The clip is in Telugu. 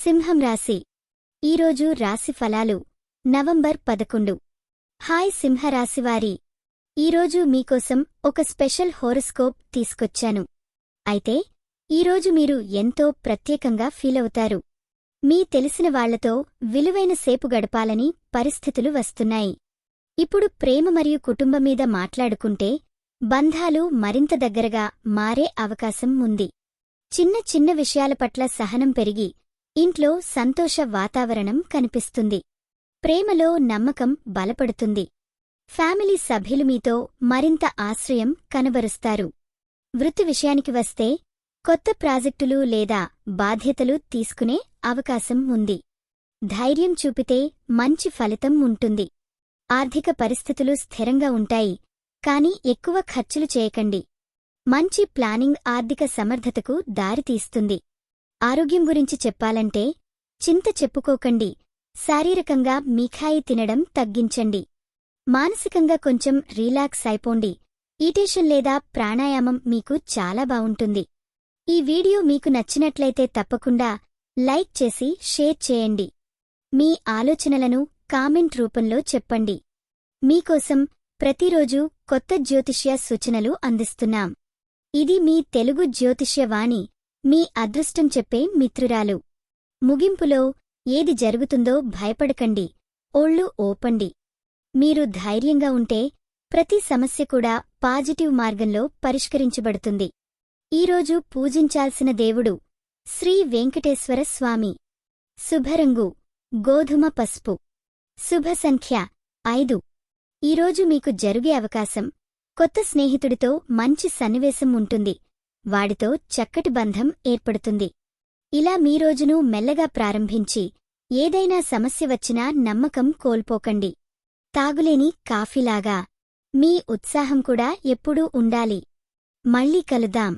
సింహం రాశి ఈరోజు రాశి ఫలాలు నవంబర్ 11. హాయ్ సింహరాశివారి, ఈరోజు మీకోసం ఒక స్పెషల్ హోరోస్కోప్ తీసుకొచ్చాను. అయితే ఈరోజు మీరు ఎంతో ప్రత్యేకంగా ఫీలవుతారు. మీ తెలిసిన వాళ్లతో విలువైన సేపు గడపాలని పరిస్థితులు వస్తున్నాయి. ఇప్పుడు ప్రేమ మరియు కుటుంబం మీద మాట్లాడుకుంటే బంధాలు మరింత దగ్గరగా మారే అవకాశం ఉంది. చిన్న చిన్న విషయాల పట్ల సహనం పెరిగి ఇంట్లో సంతోష వాతావరణం కనిపిస్తుంది. ప్రేమలో నమ్మకం బలపడుతుంది. ఫ్యామిలీ సభ్యులు మీతో మరింత ఆశ్రయం కనబరుస్తారు. వృత్తి విషయానికి వస్తే కొత్త ప్రాజెక్టులు లేదా బాధ్యతలు తీసుకునే అవకాశం ఉంది. ధైర్యం చూపితే మంచి ఫలితం ఉంటుంది. ఆర్థిక పరిస్థితులు స్థిరంగా ఉంటాయి, కాని ఎక్కువ ఖర్చులు చేయకండి. మంచి ప్లానింగ్ ఆర్థిక సమర్థతకు దారితీస్తుంది. ఆరోగ్యం గురించి చెప్పాలంటే చింత చెప్పుకోకండి. శారీరకంగా మిఠాయి తినడం తగ్గించండి. మానసికంగా కొంచెం రిలాక్స్ అయిపోండి. ఈటేషన్ లేదా ప్రాణాయామం మీకు చాలా బావుంటుంది. ఈ వీడియో మీకు నచ్చినట్లయితే తప్పకుండా లైక్ చేసి షేర్ చేయండి. మీ ఆలోచనలను కామెంట్ రూపంలో చెప్పండి. మీకోసం ప్రతిరోజూ కొత్త జ్యోతిష్య సూచనలు అందిస్తున్నాం. ఇది మీ తెలుగు జ్యోతిష్యవాణి, మీ అదృష్టం చెప్పే మిత్రురాలు. ముగింపులో ఏది జరుగుతుందో భయపడకండి, ఒళ్ళు ఓపండి. మీరు ధైర్యంగా ఉంటే ప్రతి సమస్య కూడా పాజిటివ్ మార్గంలో పరిష్కరించబడుతుంది. ఈరోజు పూజించాల్సిన దేవుడు శ్రీ వెంకటేశ్వర స్వామి. శుభరంగు గోధుమ పసుపు. శుభ సంఖ్య 5. ఈరోజు మీకు జరిగే అవకాశం కొత్త స్నేహితుడితో మంచి సన్నివేశం ఉంటుంది. వాడితో చక్కటి బంధం ఏర్పడుతుంది. ఇలా మీ రోజును మెల్లగా ప్రారంభించి ఏదైనా సమస్య వచ్చినా నమ్మకం కోల్పోకండి. తాగులేని కాఫీలాగా మీ ఉత్సాహం కూడా ఎప్పుడూ ఉండాలి. మళ్ళీ కలుద్దాం.